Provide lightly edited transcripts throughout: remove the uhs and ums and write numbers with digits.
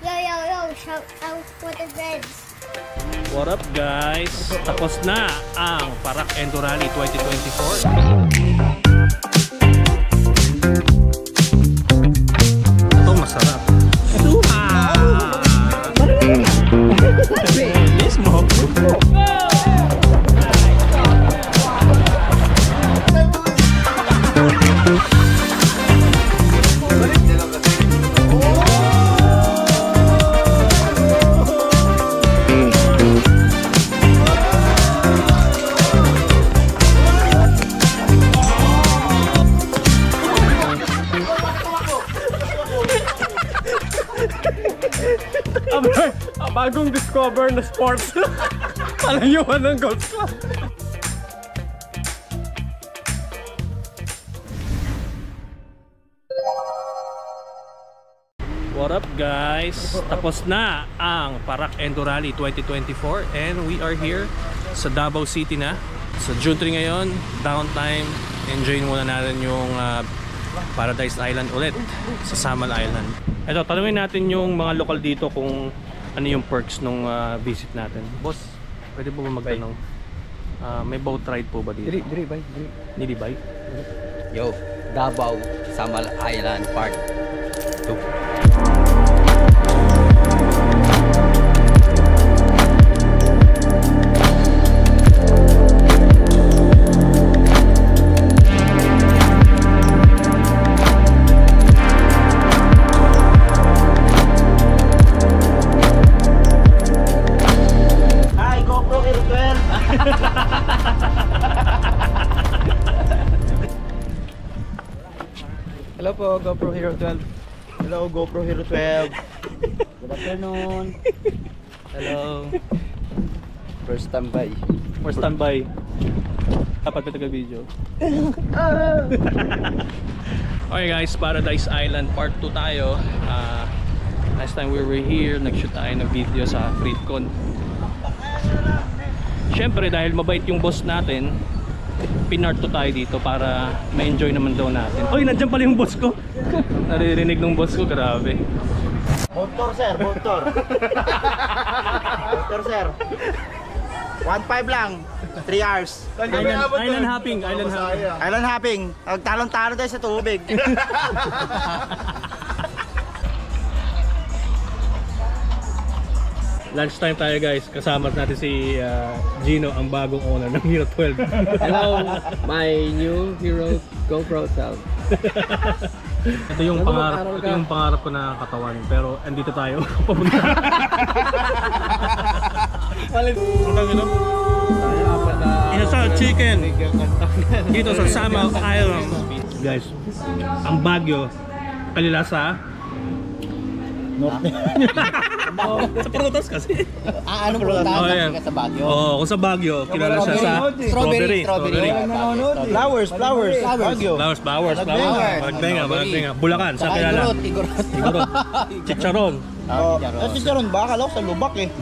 Shout out for the friends. What up guys? Tapos na ang Parak Endo Rally 2024. Ito masarap. Suha! Mismo. Bagong discover na sports. Palayuan ng golf club. What up guys? Tapos na ang Parak Endo Rally 2024 and we are here sa Davao City na. Sa June 3 ngayon, downtime. Enjoy muna natin yung Paradise Island ulit sa Samal Island. Ito, tanungin natin yung mga lokal dito kung ano yung perks nung visit natin. Boss, pwede po ba magtanong? May boat ride po ba dito? Diri bay. Nili bay? Yo, Davao Samal Island Part 2. Hello po, GoPro Hero 12. Hello, GoPro Hero 12. Good afternoon. Hello. First standby. First standby. Dapat may taga-video. Okay guys, Paradise Island Part 2 tayo. Last time we were here, nag-shoot tayo ng video sa FreeCon. Siyempre dahil mabait yung boss natin, pinarto tayo dito para ma-enjoy naman daw natin. Oy, nandiyan pala yung boss ko. Naririnig ng boss ko, grabe. Motor sir, motor. Motor sir. 1.5 lang. 3 hours. Island hopping. Island hopping. Talon-talon tayo sa tubig. Lunchtime tayo guys, kasama natin si Gino, ang bagong owner ng Hero 12. Hello, my new Hero GoPro 12. Ito yung pangarap ko na katawan, pero andito tayo papunta. Inasal chicken dito sa Samal Island. Guys, ang Baguio kalila sa sa prutas kasi. Ano prutas? Sa Baguio? Oo, kung sa Baguio, kilala siya sa strawberry. Flowers. Baguio. Malagdenga. Bulacan, sa kilala. Igorot. Chicharon. Chicharon ba? Akala ko sa Lubak eh.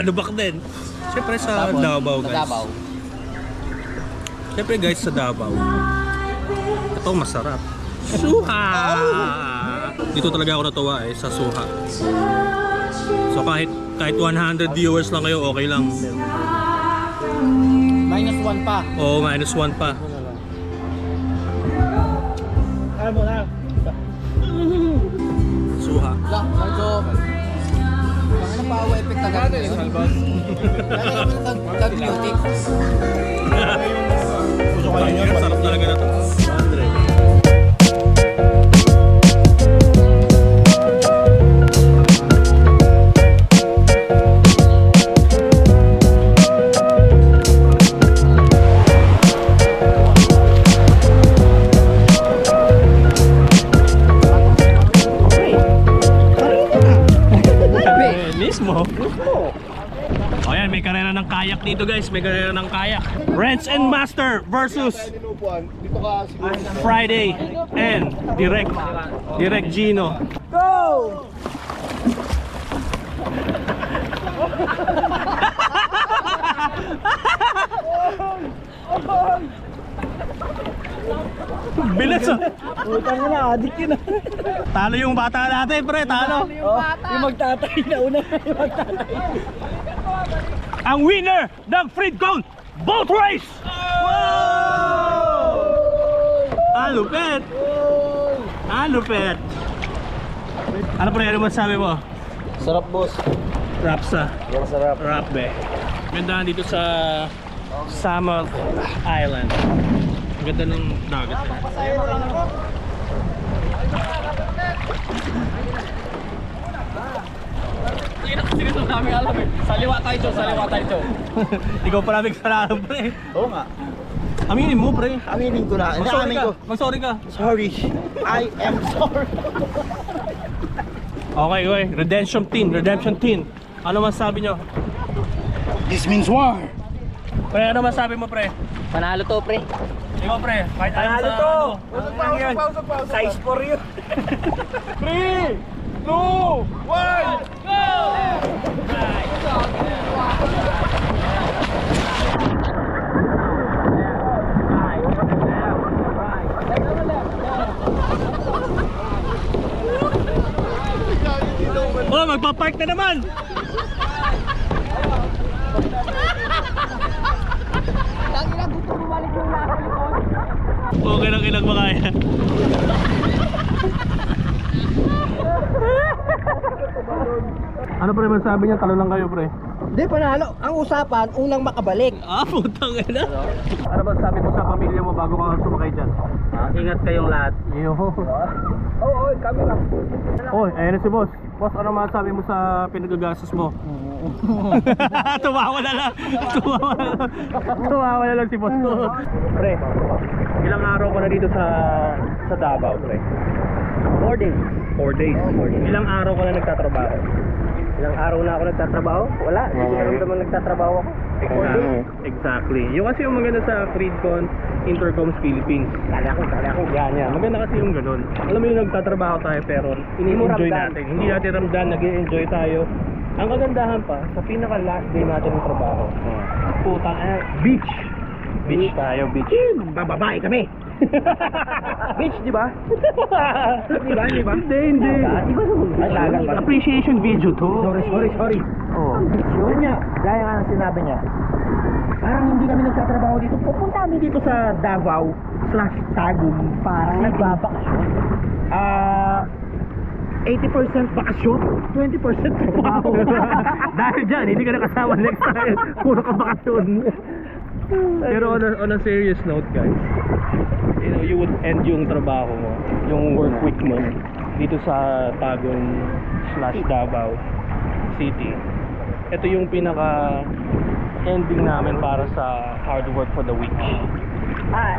Lubak din. Siyempre sa Davao guys. Siyempre guys sa Davao. Ito masarap. Suha! Dito talaga ako natuwa sa suha. So kahit 100 viewers lang kayo, okay lang. -1 pa. Oo, -1 pa. Alam mo na. Suha. Medyo ano pa ako effect na gano'n yun? Tag-beauty. Gusto ko yun. Sarap talaga na ito. O yan, may karera ng kayak dito guys. May karera ng kayak. Wrench and Master versus Friday and Direct Gino. Go! Bilis ah! Utang na, adik yun ah. Talo yung bata natin, pre, talo. Yung magtatay na una. Yung magtatay. Ang winner ng Freedcon Boat Race! Alupet! Alupet! Ano pre, ano masabi mo? Sarap, boss. Rapsa. Yung sarap. Rapbe. Ganda dito sa Samal Island. Ang ganda ng dagat. Saliwa tayo. Ikaw pa namin kasalanan, pre. Oo nga. Aminin mo, pre. Aminin ko na. Mag-sorry Inaamin ka. ko. Mag-sorry ka. Sorry. I am sorry. Okay, okay. Redemption team. Ano masabi nyo? This means war. Pre, ano masabi mo, pre? Panalo to, pre. Ikaw, pre. Kahit ayaw Panalo sa to. ano. Size 4 yun. 3, 2, 1, go! Oh, magpa-park na naman! Okay lang ilang makaya. Ano pre masabi niya? Talo lang kayo pre. Hindi, panalo. Ang usapan, unang makabalik. Ah, putang ina. Ano ba sabi mo sa pamilya mo bago ka sumakay dyan? Ingat kayong lahat. Yo. Oo, kami lang. Oy, ayan na si boss. Boss, ano masabi mo sa pinagagastos mo? Tumawa na lang. Tumawa na lang si boss ko. Pre, ilang araw ka na dito sa Davao, pre? 4 days. 4 days. Ilang araw ka na nagtatrabaho? Ilang araw na ako nagtatrabaho? Wala. Hindi ko naman nagtatrabaho ako. Exactly. Yung kasi yung maganda sa Freedcon Intercoms Philippines. Kala ko. Yan. Maganda kasi yung ganun. Alam mo yung nagtatrabaho tayo pero ini-enjoy natin. Hindi natin ramdam, nag-i-enjoy tayo. Ang kagandahan pa, sa pinaka last day natin ng trabaho, putang beach. Beach tayo, beach. Bababae kami. Beach, di ba? Di ba? Hindi. Appreciation video to. Sorry. Oh. Yun niya. Gaya nga ng sinabi niya. Parang hindi kami nagtatrabaho dito. Pupunta kami dito sa Davao/Tagum. Parang nagbabakasyon. 80% bakasyon, 20% trabaho. Dahil dyan, hindi ka nakasama next time. Puro ka bakasyon. Pero on a serious note guys, you know, you would end yung trabaho mo, yung work week mo dito sa Tagum/Davao City. Ito yung pinaka ending namin para sa hard work for the week.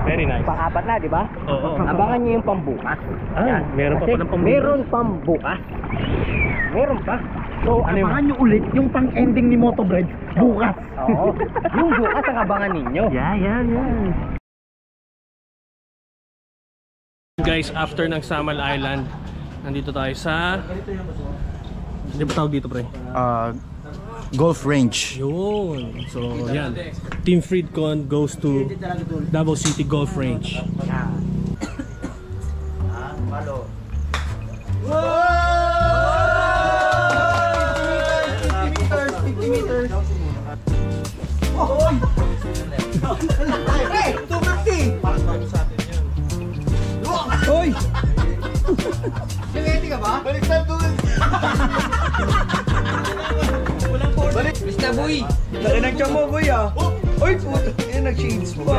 Very nice. Pang-apat na, di ba? Oo. Abangan niyo yung pambukas. Meron pa Kasi palang pambukas. meron pambukas. Meron pa. So, Ano yun? abangan nyo ulit yung pang-ending ni Motobread bukas. Oo. Yung bukas ang abangan ninyo. Yan. Guys, after ng Samal Island, nandito tayo sa... Hindi ba tawag dito, pre? Golf range. Yun. So, yan. Team Freedcon goes to Davao City Golf Range. Hoy! Nangeti ka ba? Baliktad doon. Mr. Boy! Nakinagtyan mo, boy ah. Uy, puto. Yan, nag-shades mo.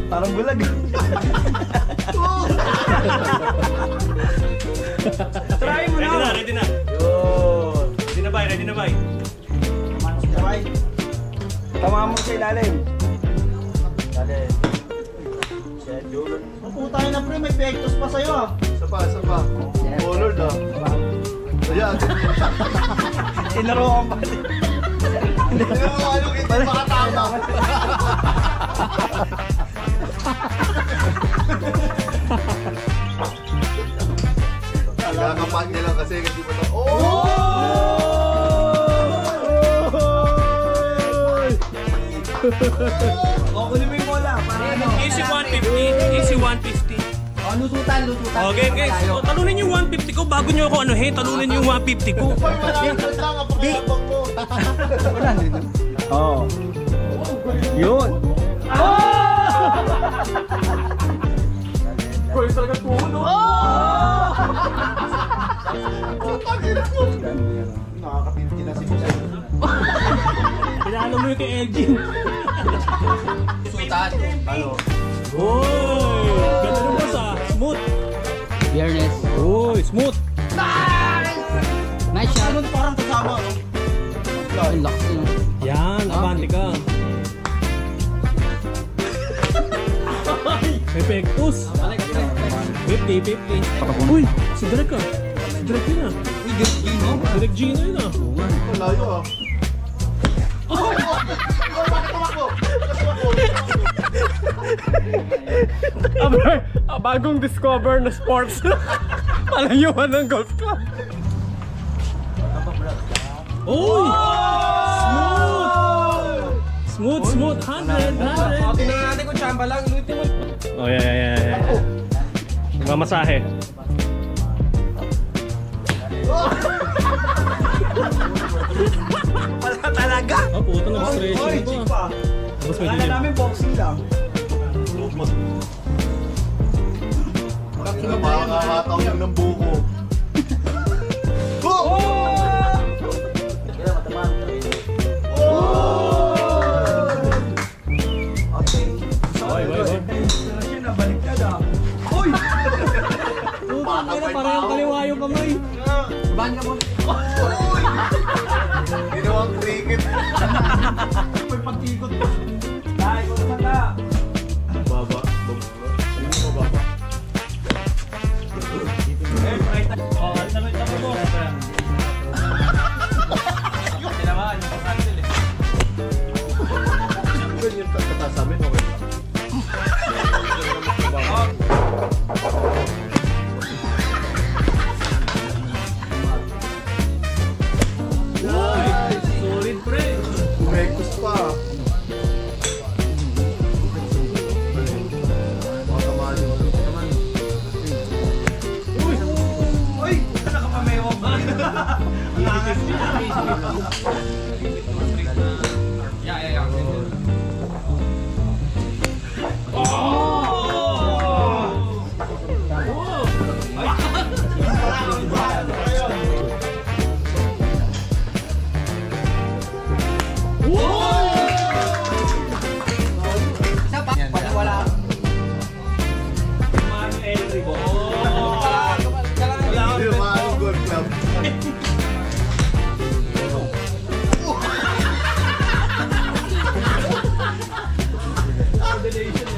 Parang bulag. Try mo na. Ready na. Yun. Ready na, bay. Tama mo sa ilalim. Ilalim. Putay na pre, may pektos pa sa'yo ah. Isa pa. Oh Lord ah. Ayan. Tinaro ka pa. Hindi mo ano, hindi makatama. Nagkakapag nila kasi pa ito. O, kunin mo yung bola. Para ano? Easy 150. Lusutan. Okay, guys. So, talunin yung 150 ko bago nyo ako anuhin. Talunin yung 150 ko. Oo. Yun. Bro, yung talaga puno. Nakaka-50 na si Michelle. Pinalo mo yung kay Elgin. Lusutan. Ano? Uy! Ganda ng boss ah. Smooth. Fairness. Uy, smooth. Nice shot. Ano parang kasama? Ang lakas yun. Yan, abante ka. Epektus. 50-50. Uy, si Derek ah. Si Derek yun ah. Uy, Gino. Derek Gino yun ah. Malayo ah. Bagong discover na sports. Palayuan ng golf club. Uy! Smooth! Smooth! 100! Tingnan natin kung chamba lang. Inutin mo. Oh, yeah. Magmamasahe. Wala talaga. Oh, puto nag-stretching pa. Tapos may dilim. namin boxing lang. Makakataw yung ng buko. Parang kaliwa yung kamay. Bahan ka mo. Ginawang cricket. May pagkikot pa. Dahil ko naman ka. Baba. Baba. Oh, tama mo. Tinamaan yung cancel eh. Ganyan tatas sa amin, okay lang. Solid pre. Umekos pa. Matamaan yun. Uy! Nakapamewang ba? Yeah. Hindi, maano golf club.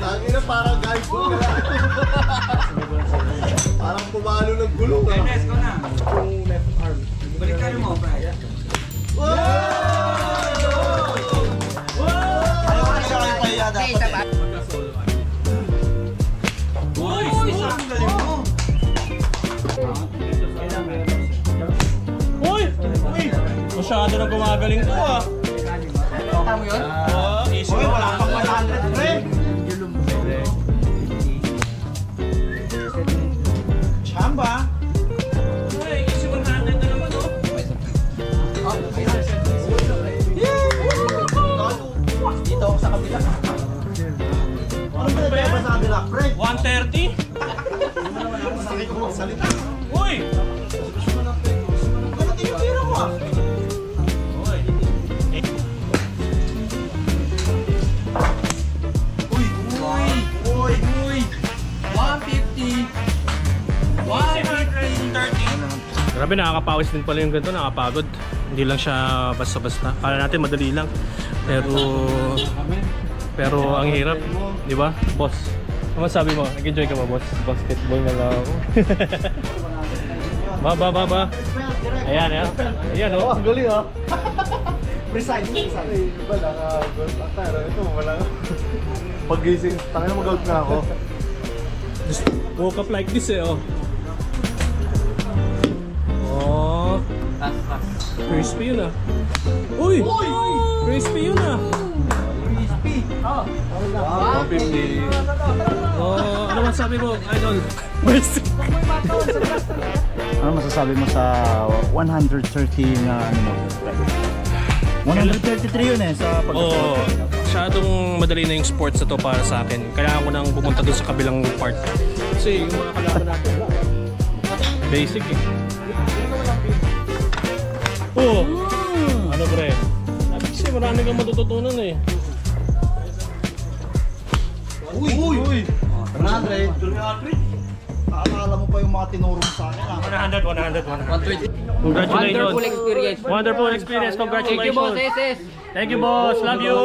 Tangina parang guys ko. Parang pumalo ng gulong ah. Fairness ko na. Yung left arm. Balik ka rin mo, Brian. Ayaw ka na siya kayo pahiya dapat. Uy! Ang galing mo. Uy! Masyado na gumagaling ko ah. Tama mo yun? Oh, easy. Uy, wala pang 100 pre. Chamba. Uy, easy 100 na naman oh. Dito ako sa kabila. Ano ba yung sa kanila, pre? 130? Hindi ko magsalita. Uy! Ano tinitira mo ah? Uy! 150. 130. Grabe, nakakapawis din pala yung ganito, nakapagod. Hindi lang siya basta-basta. Kala natin madali lang. Pero ang hirap, di ba? Boss, ano sabi mo? Nag-enjoy ka ba, boss? Basketball na lang ako. Ba. Ayan. Ayan, oh. Ang galing ah. Precise. Iba lang golf. Pero ito wala. Pag-gising, tangina mag-golf na ako. Just woke up like this eh, oh. Oh. Crispy yun ah. Uy! Crispy yun ah. Crispy. 150. Oh, ano masabi mo, idol? Ano masasabi mo sa 130 na ano mo? 133 yun eh sa Oo, masyadong madali na yung sports na to para sa akin. Kailangan ko nang pumunta dun sa kabilang part. Kasi yung mga kalaban natin, basic eh. Oo! Ano pre? Kasi marami kang matututunan eh. Uy! 100! Akala mo pa yung mga tinurong sa akin 100. 120. Congratulations. Wonderful experience. Wonderful experience. Congratulations. Thank you, boss. SS. Thank you, boss. Love you.